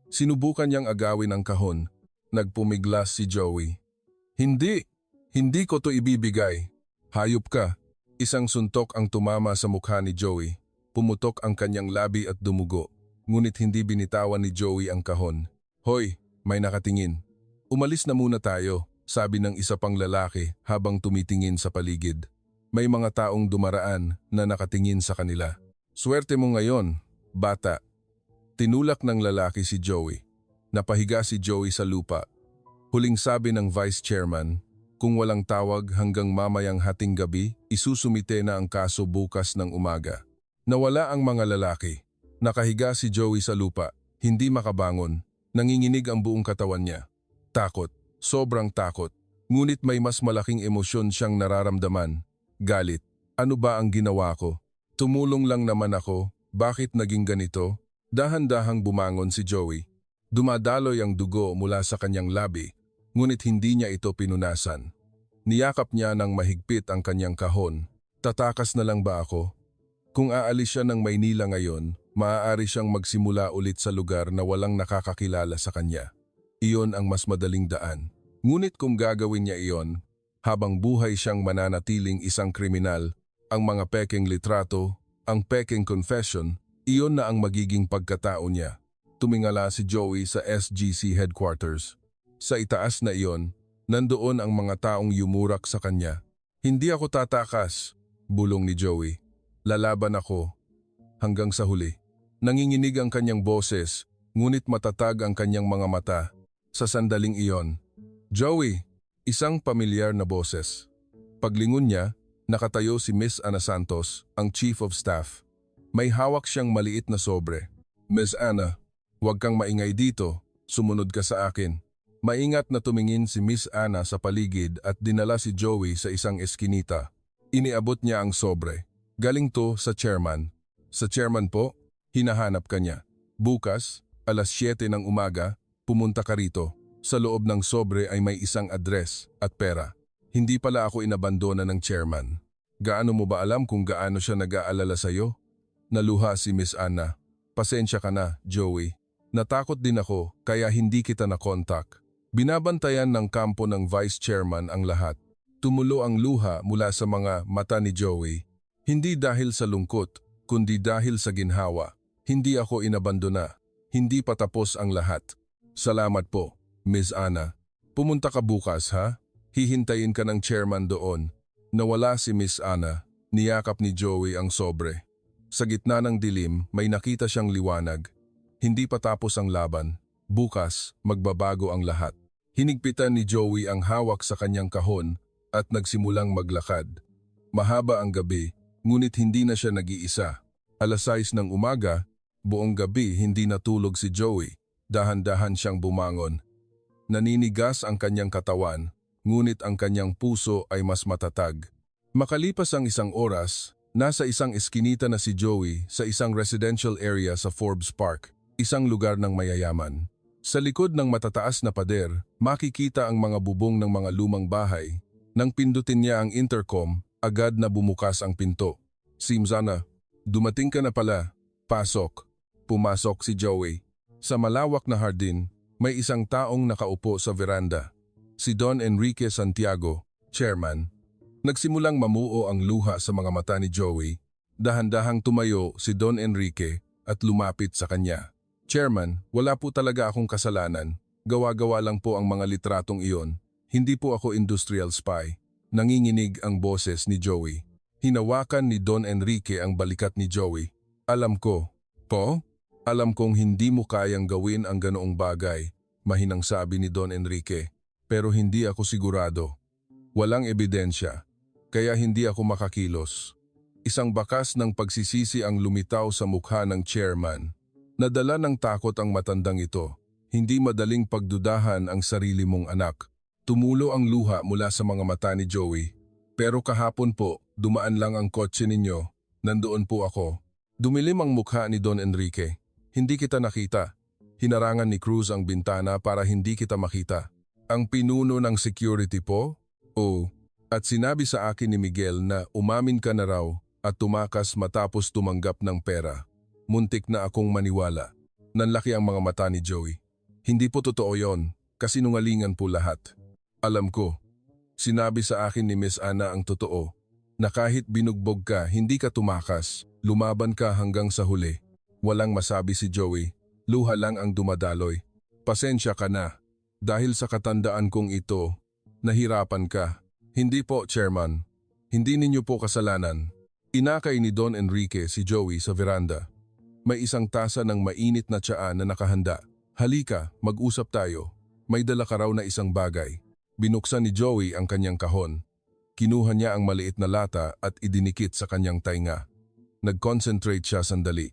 Sinubukan niyang agawin ang kahon. Nagpumiglas si Joey. Hindi! Hindi ko to ibibigay. Hayop ka. Isang suntok ang tumama sa mukha ni Joey. Pumutok ang kanyang labi at dumugo. Ngunit hindi binitawan ni Joey ang kahon. Hoy, may nakatingin. Umalis na muna tayo, sabi ng isa pang lalaki habang tumitingin sa paligid. May mga taong dumaraan na nakatingin sa kanila. Swerte mo ngayon, bata. Tinulak ng lalaki si Joey. Napahiga si Joey sa lupa. Huling sabi ng Vice Chairman, kung walang tawag hanggang mamayang hating gabi, isusumite na ang kaso bukas ng umaga. Nawala ang mga lalaki. Nakahiga si Joey sa lupa, hindi makabangon. Nanginginig ang buong katawan niya. Takot, sobrang takot. Ngunit may mas malaking emosyon siyang nararamdaman. Galit. Ano ba ang ginawa ko? Tumulong lang naman ako. Bakit naging ganito? Dahan-dahang bumangon si Joey. Dumadaloy ang dugo mula sa kanyang labi, ngunit hindi niya ito pinunasan. Niyakap niya ng mahigpit ang kanyang kahon. Tatakas na lang ba ako? Kung aalis siya ng Maynila ngayon, maaari siyang magsimula ulit sa lugar na walang nakakakilala sa kanya. Iyon ang mas madaling daan. Ngunit kung gagawin niya iyon, habang buhay siyang mananatiling isang kriminal, ang mga pekeng litrato, ang pekeng confession, iyon na ang magiging pagkatao niya. Tumingala si Joey sa SGC headquarters. Sa itaas na iyon, nandoon ang mga taong yumurak sa kanya. Hindi ako tatakas, bulong ni Joey. Lalaban ako. Hanggang sa huli. Nanginginig ang kanyang boses, ngunit matatag ang kanyang mga mata. Sa sandaling iyon, Joey, isang pamilyar na boses. Paglingon niya, nakatayo si Miss Ana Santos, ang Chief of Staff. May hawak siyang maliit na sobre. Miss Ana, huwag kang maingay dito, sumunod ka sa akin. Maingat na tumingin si Miss Ana sa paligid at dinala si Joey sa isang eskinita. Iniabot niya ang sobre. Galing to sa chairman. Sa chairman po, hinahanap ka niya. Bukas, alas 7 ng umaga, pumunta ka rito. Sa loob ng sobre ay may isang address at pera. Hindi pala ako inabandona ng chairman. Gaano mo ba alam kung gaano siya nag-aalala sa'yo? Naluha si Miss Ana. Pasensya ka na, Joey. Natakot din ako kaya hindi kita na-contact. Binabantayan ng kampo ng Vice Chairman ang lahat. Tumulo ang luha mula sa mga mata ni Joey. Hindi dahil sa lungkot, kundi dahil sa ginhawa. Hindi ako inabandona. Hindi pa tapos ang lahat. Salamat po, Miss Ana. Pumunta ka bukas ha? Hihintayin ka ng chairman doon. Nawala si Miss Ana. Niyakap ni Joey ang sobre. Sa gitna ng dilim, may nakita siyang liwanag. Hindi pa tapos ang laban. Bukas, magbabago ang lahat. Hinigpitan ni Joey ang hawak sa kanyang kahon at nagsimulang maglakad. Mahaba ang gabi, ngunit hindi na siya nag-iisa. Alas 6 ng umaga, buong gabi hindi natulog si Joey. Dahan-dahan siyang bumangon. Naninigas ang kanyang katawan, ngunit ang kanyang puso ay mas matatag. Makalipas ang isang oras, nasa isang eskinita na si Joey sa isang residential area sa Forbes Park, isang lugar ng mayayaman. Sa likod ng matataas na pader, makikita ang mga bubong ng mga lumang bahay. Nang pindutin niya ang intercom, agad na bumukas ang pinto. Simzana, dumating ka na pala. Pasok. Pumasok si Joey. Sa malawak na hardin, may isang taong nakaupo sa veranda. Si Don Enrique Santiago, chairman. Nagsimulang mamuo ang luha sa mga mata ni Joey. Dahan-dahang tumayo si Don Enrique at lumapit sa kanya. Chairman, wala po talaga akong kasalanan. Gawa-gawa lang po ang mga litratong iyon. Hindi po ako industrial spy. Nanginginig ang boses ni Joey. Hinawakan ni Don Enrique ang balikat ni Joey. Alam ko. Po? Alam kong hindi mo kayang gawin ang ganoong bagay, mahinang sabi ni Don Enrique. Pero hindi ako sigurado. Walang ebidensya. Kaya hindi ako makakilos. Isang bakas ng pagsisisi ang lumitaw sa mukha ng chairman. Nadala ng takot ang matandang ito. Hindi madaling pagdudahan ang sarili mong anak. Tumulo ang luha mula sa mga mata ni Joey. Pero kahapon po, dumaan lang ang kotse ninyo. Nandoon po ako. Dumilim ang mukha ni Don Enrique. Hindi kita nakita. Hinarangan ni Cruz ang bintana para hindi kita makita. Ang pinuno ng security po? Oo. At sinabi sa akin ni Miguel na umamin ka na raw at tumakas matapos tumanggap ng pera. Muntik na akong maniwala. Nanlaki ang mga mata ni Joey. Hindi po totoo yon, kasinungalingan po lahat. Alam ko. Sinabi sa akin ni Miss Ana ang totoo, na kahit binugbog ka, hindi ka tumakas, lumaban ka hanggang sa huli. Walang masabi si Joey, luha lang ang dumadaloy. Pasensya ka na, dahil sa katandaan kong ito, nahirapan ka. Hindi po, Chairman. Hindi ninyo po kasalanan. Inakay ni Don Enrique si Joey sa veranda. May isang tasa ng mainit na tsaa na nakahanda. Halika, mag-usap tayo. May dala ka raw na isang bagay. Binuksan ni Joey ang kanyang kahon. Kinuha niya ang maliit na lata at idinikit sa kanyang tainga. Nag-concentrate siya sandali.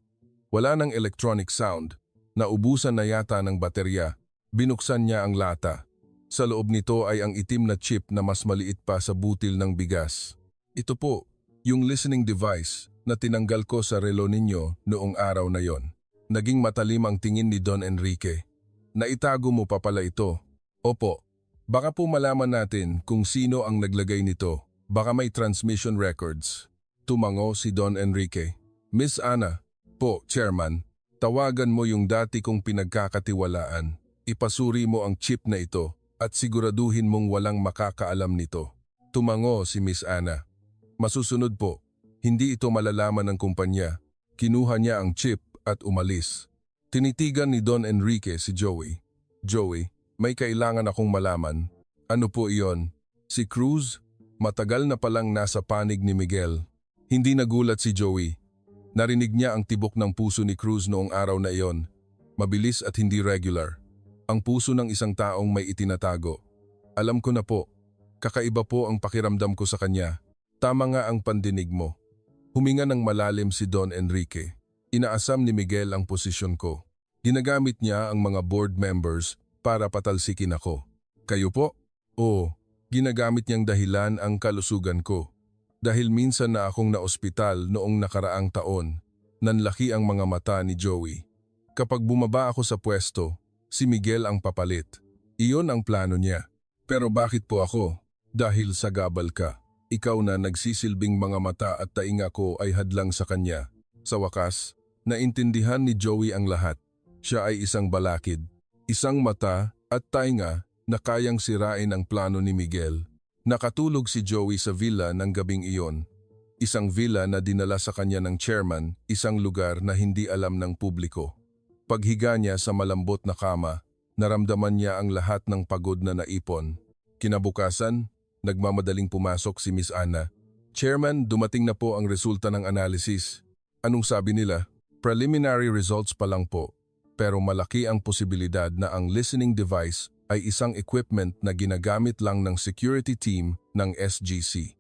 Wala nang electronic sound. Naubusan na yata ng baterya. Binuksan niya ang lata. Sa loob nito ay ang itim na chip na mas maliit pa sa butil ng bigas. Ito po, yung listening device na tinanggal ko sa relo ninyo noong araw na yon. Naging matalim ang tingin ni Don Enrique. Naitago mo pa pala ito. Opo, baka po malaman natin kung sino ang naglagay nito. Baka may transmission records. Tumango si Don Enrique. Miss Ana, po, Chairman, tawagan mo yung dati kong pinagkakatiwalaan. Ipasuri mo ang chip na ito at siguraduhin mong walang makakaalam nito. Tumango si Miss Ana. Masusunod po, hindi ito malalaman ng kumpanya. Kinuha niya ang chip at umalis. Tinitigan ni Don Enrique si Joey. Joey, may kailangan akong malaman. Ano po iyon? Si Cruz? Matagal na palang nasa panig ni Miguel. Hindi nagulat si Joey. Narinig niya ang tibok ng puso ni Cruz noong araw na iyon. Mabilis at hindi regular. Ang puso ng isang taong may itinatago. Alam ko na po. Kakaiba po ang pakiramdam ko sa kanya. Tama nga ang pandinig mo. Huminga ng malalim si Don Enrique. Inaasam ni Miguel ang posisyon ko. Ginagamit niya ang mga board members para patalsikin ako. Kayo po? Oo, ginagamit niyang dahilan ang kalusugan ko. Dahil minsan na akong naospital noong nakaraang taon, nanlaki ang mga mata ni Joey. Kapag bumaba ako sa pwesto, si Miguel ang papalit. Iyon ang plano niya. Pero bakit po ako? Dahil sa gabal ka. Ikaw na nagsisilbing mga mata at tainga ko ay hadlang sa kanya. Sa wakas, naintindihan ni Joey ang lahat. Siya ay isang balakid, isang mata at tainga na kayang sirain ang plano ni Miguel. Nakatulog si Joey sa villa ng gabing iyon. Isang villa na dinala sa kanya ng chairman, isang lugar na hindi alam ng publiko. Paghiga niya sa malambot na kama, naramdaman niya ang lahat ng pagod na naipon. Kinabukasan, nagmamadaling pumasok si Miss Ana. Chairman, dumating na po ang resulta ng analysis. Anong sabi nila? Preliminary results pa lang po. Pero malaki ang posibilidad na ang listening device ay isang equipment na ginagamit lang ng security team ng SGC.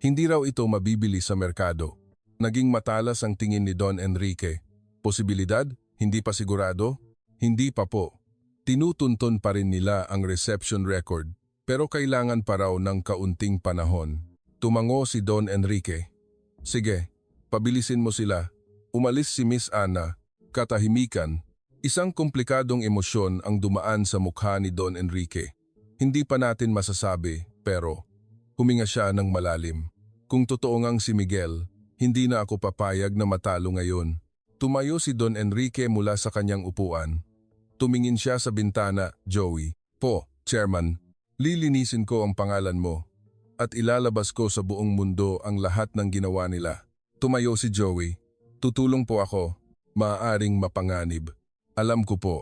Hindi raw ito mabibili sa merkado. Naging matalas ang tingin ni Don Enrique. Posibilidad? Hindi pa sigurado? Hindi pa po. Tinutunton pa rin nila ang reception record. Pero kailangan pa raw ng kaunting panahon. Tumango si Don Enrique. Sige, pabilisin mo sila. Umalis si Miss Ana. Katahimikan. Isang komplikadong emosyon ang dumaan sa mukha ni Don Enrique. Hindi pa natin masasabi, pero huminga siya ng malalim. Kung totoo ngang si Miguel, hindi na ako papayag na matalo ngayon. Tumayo si Don Enrique mula sa kanyang upuan. Tumingin siya sa bintana, Joey. Po, Chairman. Lilinisin ko ang pangalan mo at ilalabas ko sa buong mundo ang lahat ng ginawa nila. Tumayo si Joey. Tutulong po ako. Maaaring mapanganib. Alam ko po.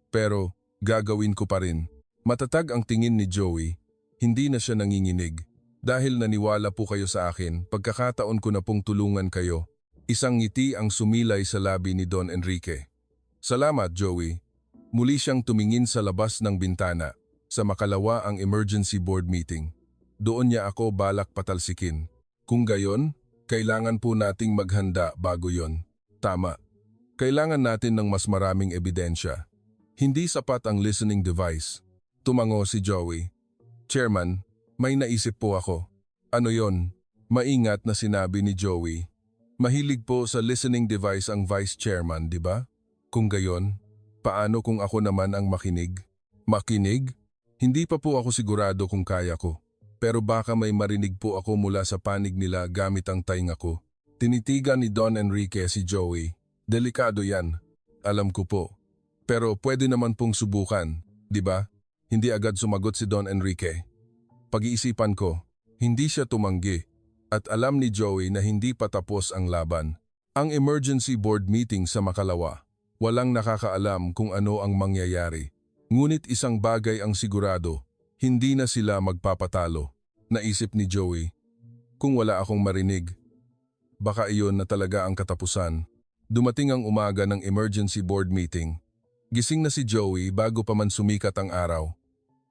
Pero gagawin ko pa rin. Matatag ang tingin ni Joey. Hindi na siya nanginginig. Dahil naniwala po kayo sa akin, pagkakataon ko na pong tulungan kayo. Isang ngiti ang sumilay sa labi ni Don Enrique. Salamat, Joey. Muli siyang tumingin sa labas ng bintana. Sa makalawa ang emergency board meeting. Doon niya ako balak patalsikin. Kung gayon, kailangan po nating maghanda bago yon. Tama. Kailangan natin ng mas maraming ebidensya. Hindi sapat ang listening device. Tumango si Joey. Chairman, may naisip po ako. Ano yon? Maingat na sinabi ni Joey. Mahilig po sa listening device ang vice chairman, di ba? Kung gayon, paano kung ako naman ang makinig? Makinig? Hindi pa po ako sigurado kung kaya ko. Pero baka may marinig po ako mula sa panig nila gamit ang tainga ko. Tinitigan ni Don Enrique si Joey. Delikado yan. Alam ko po. Pero pwede naman pong subukan, di ba? Hindi agad sumagot si Don Enrique. Pag-iisipan ko, hindi siya tumanggi. At alam ni Joey na hindi pa tapos ang laban. Ang emergency board meeting sa Makalawa. Walang nakakaalam kung ano ang mangyayari. Ngunit isang bagay ang sigurado, hindi na sila magpapatalo. Naisip ni Joey, kung wala akong marinig, baka iyon na talaga ang katapusan. Dumating ang umaga ng emergency board meeting. Gising na si Joey bago pa man sumikat ang araw.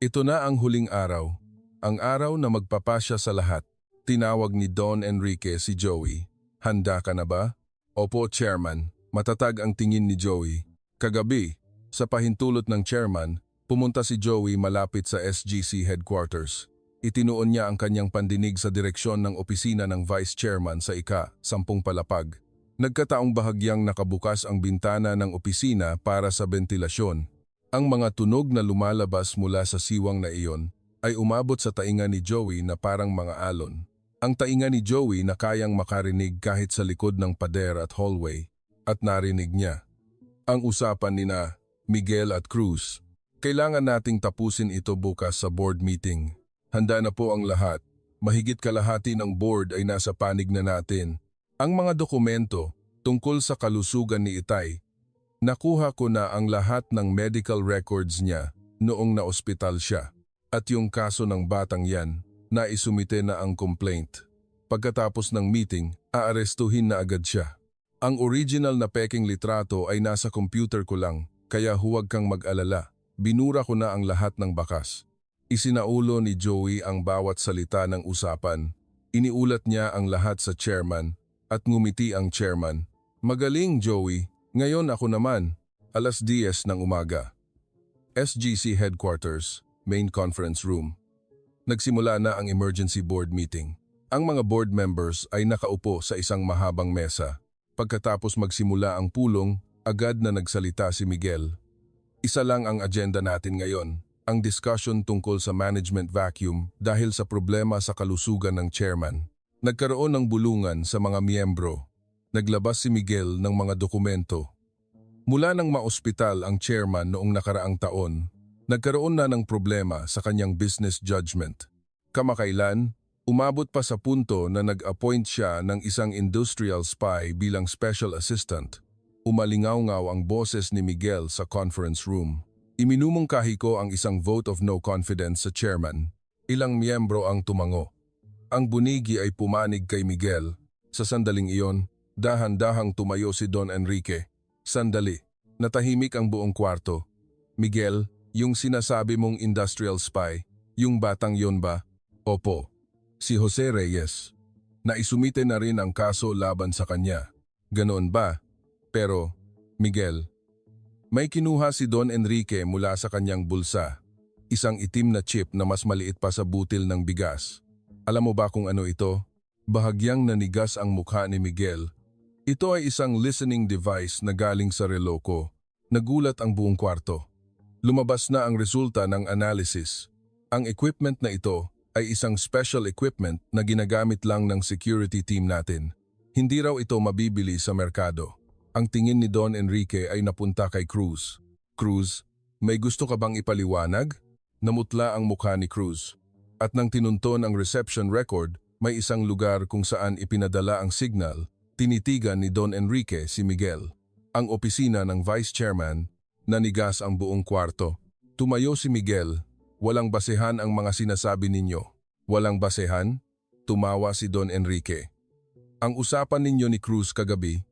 Ito na ang huling araw, ang araw na magpapasya sa lahat. Tinawag ni Don Enrique si Joey. Handa ka na ba? Opo, Chairman. Matatag ang tingin ni Joey. Kagabi, sa pahintulot ng chairman, pumunta si Joey malapit sa SGC headquarters. Itinuon niya ang kanyang pandinig sa direksyon ng opisina ng vice chairman sa ika-10 palapag. Nagkataong bahagyang nakabukas ang bintana ng opisina para sa bentilasyon. Ang mga tunog na lumalabas mula sa siwang na iyon ay umabot sa tainga ni Joey na parang mga alon. Ang tainga ni Joey na kayang makarinig kahit sa likod ng pader at hallway, at narinig niya ang usapan nina Miguel at Cruz. Kailangan nating tapusin ito bukas sa board meeting. Handa na po ang lahat. Mahigit kalahati ng board ay nasa panig na natin. Ang mga dokumento tungkol sa kalusugan ni Itay. Nakuha ko na ang lahat ng medical records niya noong naospital siya. At yung kaso ng batang yan, naisumite na ang complaint. Pagkatapos ng meeting, aarestuhin na agad siya. Ang original na peking litrato ay nasa computer ko lang. Kaya huwag kang mag-alala, binura ko na ang lahat ng bakas. Isinaulo ni Joey ang bawat salita ng usapan. Iniulat niya ang lahat sa chairman at ngumiti ang chairman. Magaling, Joey. Ngayon ako naman. 10:00 ng umaga. SGC Headquarters, Main Conference Room. Nagsimula na ang emergency board meeting. Ang mga board members ay nakaupo sa isang mahabang mesa. Pagkatapos magsimula ang pulong, agad na nagsalita si Miguel. Isa lang ang agenda natin ngayon, ang discussion tungkol sa management vacuum dahil sa problema sa kalusugan ng chairman. Nagkaroon ng bulungan sa mga miyembro. Naglabas si Miguel ng mga dokumento. Mula nang maospital ang chairman noong nakaraang taon, nagkaroon na ng problema sa kanyang business judgment. Kamakailan, umabot pa sa punto na nag-appoint siya ng isang industrial spy bilang special assistant. Umalingaw-ngaw ang boses ni Miguel sa conference room. Iminumungkahi ko ang isang vote of no confidence sa chairman. Ilang miyembro ang tumango. Ang bunigi ay pumanig kay Miguel. Sa sandaling iyon, dahan-dahang tumayo si Don Enrique. Sandali, natahimik ang buong kwarto. Miguel, yung sinasabi mong industrial spy, yung batang yon ba? Opo. Si Jose Reyes. Naisumite na rin ang kaso laban sa kanya. Ganoon ba? Pero, Miguel, may kinuha si Don Enrique mula sa kanyang bulsa. Isang itim na chip na mas maliit pa sa butil ng bigas. Alam mo ba kung ano ito? Bahagyang nanigas ang mukha ni Miguel. Ito ay isang listening device na galing sa relo ko. Nagulat ang buong kwarto. Lumabas na ang resulta ng analysis. Ang equipment na ito ay isang special equipment na ginagamit lang ng security team natin. Hindi raw ito mabibili sa merkado. Ang tingin ni Don Enrique ay napunta kay Cruz. Cruz, may gusto ka bang ipaliwanag? Namutla ang mukha ni Cruz. At nang tinunton ang reception record, may isang lugar kung saan ipinadala ang signal, tinitigan ni Don Enrique si Miguel. Ang opisina ng vice chairman, nanigas ang buong kwarto. Tumayo si Miguel. Walang basehan ang mga sinasabi ninyo. Walang basehan? Tumawa si Don Enrique. Ang usapan ninyo ni Cruz kagabi,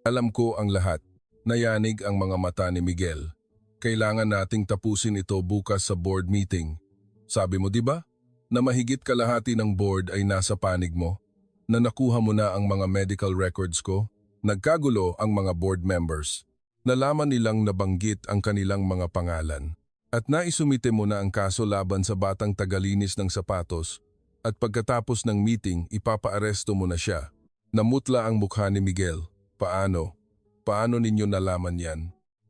alam ko ang lahat. Nayanig ang mga mata ni Miguel. Kailangan nating tapusin ito bukas sa board meeting. Sabi mo, di ba? Na mahigit kalahati ng board ay nasa panig mo? Na nakuha mo na ang mga medical records ko? Nagkagulo ang mga board members. Nalaman nilang nabanggit ang kanilang mga pangalan. At naisumite mo na ang kaso laban sa batang tagalinis ng sapatos at pagkatapos ng meeting ipapaaresto mo na siya. Namutla ang mukha ni Miguel. Paano? Paano ninyo nalaman yan?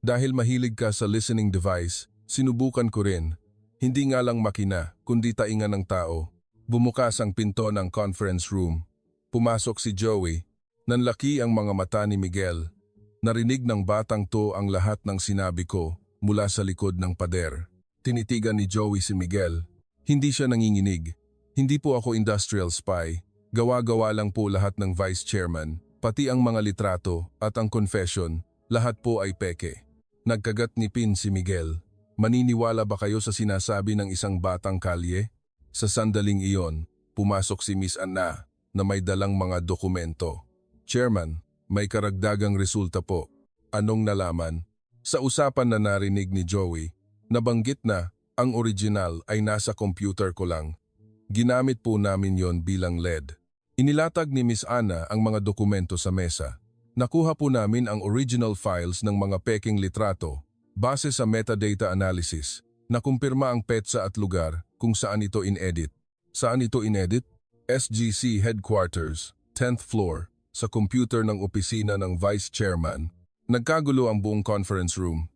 Dahil mahilig ka sa listening device, sinubukan ko rin. Hindi nga lang makina, kundi taingan ng tao. Bumukas ang pinto ng conference room. Pumasok si Joey. Nanlaki ang mga mata ni Miguel. Narinig ng batang to ang lahat ng sinabi ko mula sa likod ng pader. Tinitigan ni Joey si Miguel. Hindi siya nanginginig. Hindi po ako industrial spy. Gawa-gawa lang po lahat ng vice chairman, pati ang mga litrato at ang confession, lahat po ay peke. Nagkagat ngipin si Miguel. Maniniwala ba kayo sa sinasabi ng isang batang kalye? Sa sandaling iyon, pumasok si Miss Anna na may dalang mga dokumento. Chairman, may karagdagang resulta po. Anong nalaman? Sa usapan na narinig ni Joey, nabanggit na ang original ay nasa computer ko lang. Ginamit po namin yon bilang LED. Inilatag ni Miss Anna ang mga dokumento sa mesa. Nakuha po namin ang original files ng mga peking litrato base sa metadata analysis. Nakumpirma ang petsa at lugar kung saan ito inedit. Saan ito inedit? SGC Headquarters, 10th floor. Sa computer ng opisina ng Vice Chairman. Nagkagulo ang buong conference room.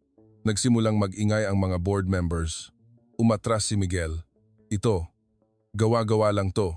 Nagsimulang mag-ingay ang mga board members. Umatras si Miguel. Ito, gawa-gawa lang to.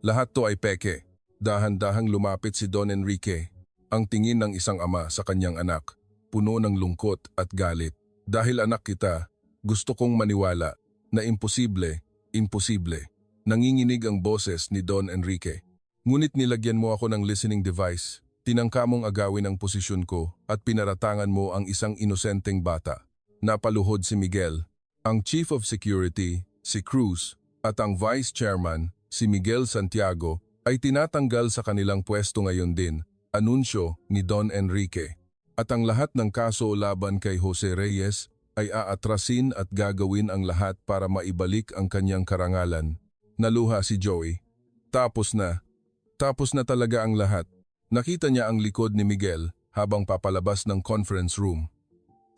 Lahat to ay peke. Dahan-dahang lumapit si Don Enrique. Ang tingin ng isang ama sa kanyang anak. Puno ng lungkot at galit. Dahil anak kita, gusto kong maniwala na imposible, imposible. Nanginginig ang boses ni Don Enrique. Ngunit nilagyan mo ako ng listening device, tinangka mong agawin ang posisyon ko at pinaratangan mo ang isang inosenteng bata. Napaluhod si Miguel, ang Chief of Security, si Cruz, at ang Vice Chairman, si Miguel Santiago, ay tinatanggal sa kanilang pwesto ngayon din, anunsyo ni Don Enrique. At ang lahat ng kaso laban kay Jose Reyes ay aatrasin at gagawin ang lahat para maibalik ang kanyang karangalan. Naluha si Joey. Tapos na talaga ang lahat. Nakita niya ang likod ni Miguel habang papalabas ng conference room.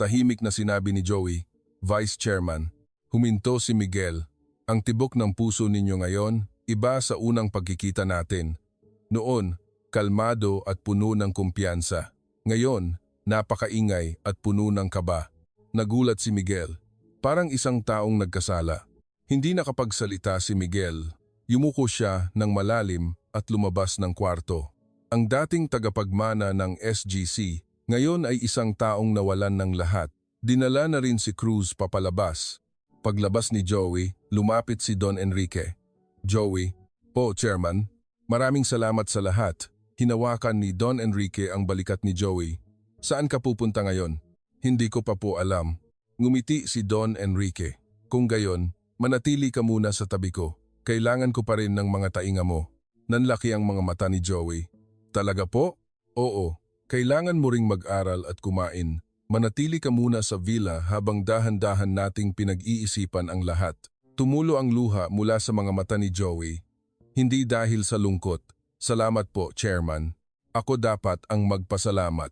Tahimik na sinabi ni Joey, Vice Chairman, huminto si Miguel. Ang tibok ng puso ninyo ngayon, iba sa unang pagkikita natin. Noon, kalmado at puno ng kumpiyansa. Ngayon, napakaingay at puno ng kaba. Nagulat si Miguel. Parang isang taong nagkasala. Hindi nakapagsalita si Miguel. Yumuko siya ng malalim at lumabas ng kwarto. Ang dating tagapagmana ng SGC, ngayon ay isang taong nawalan ng lahat. Dinala na rin si Cruz papalabas. Paglabas ni Joey, lumapit si Don Enrique. Joey, po Chairman, maraming salamat sa lahat. Hinawakan ni Don Enrique ang balikat ni Joey. Saan ka pupunta ngayon? Hindi ko pa po alam. Ngumiti si Don Enrique. Kung gayon, manatili ka muna sa tabi ko. Kailangan ko pa rin ng mga tainga mo. Nanlaki ang mga mata ni Joey. Talaga po? Oo, kailangan mo ring mag-aral at kumain. Manatili ka muna sa villa habang dahan-dahan nating pinag-iisipan ang lahat. Tumulo ang luha mula sa mga mata ni Joey. Hindi dahil sa lungkot. Salamat po, Chairman. Ako dapat ang magpasalamat.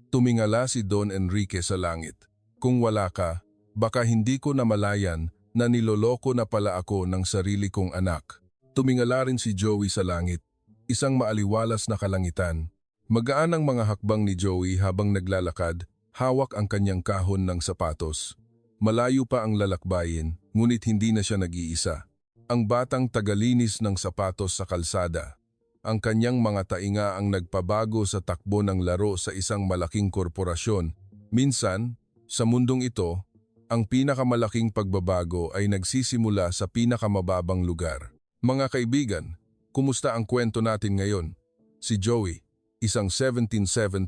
Tumingala si Don Enrique sa langit. Kung wala ka, baka hindi ko namalayan na niloloko na pala ako ng sarili kong anak. Tumingala rin si Joey sa langit, isang maaliwalas na kalangitan. Magaan ang mga hakbang ni Joey habang naglalakad, hawak ang kanyang kahon ng sapatos. Malayo pa ang lalakbayin, ngunit hindi na siya nag-iisa. Ang batang tagalinis ng sapatos sa kalsada. Ang kanyang mga tainga ang nagpabago sa takbo ng laro sa isang malaking korporasyon. Minsan, sa mundong ito, ang pinakamalaking pagbabago ay nagsisimula sa pinakamababang lugar. Mga kaibigan, kumusta ang kwento natin ngayon? Si Joey, isang 17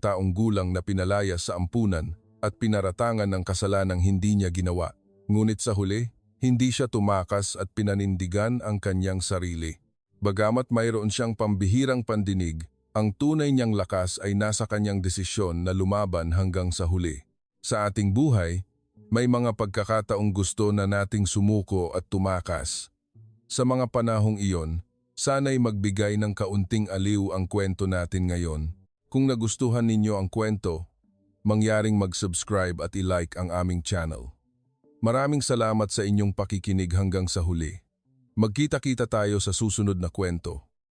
taong gulang na pinalaya sa ampunan at pinaratangan ng kasalanang hindi niya ginawa. Ngunit sa huli, hindi siya tumakas at pinanindigan ang kanyang sarili. Bagamat mayroon siyang pambihirang pandinig, ang tunay niyang lakas ay nasa kanyang desisyon na lumaban hanggang sa huli. Sa ating buhay, may mga pagkakataong gusto na nating sumuko at tumakas. Sa mga panahong iyon, sana'y magbigay ng kaunting aliw ang kwento natin ngayon. Kung nagustuhan ninyo ang kwento, mangyaring mag-subscribe at i-like ang aming channel. Maraming salamat sa inyong pakikinig hanggang sa huli. Magkita-kita tayo sa susunod na kwento.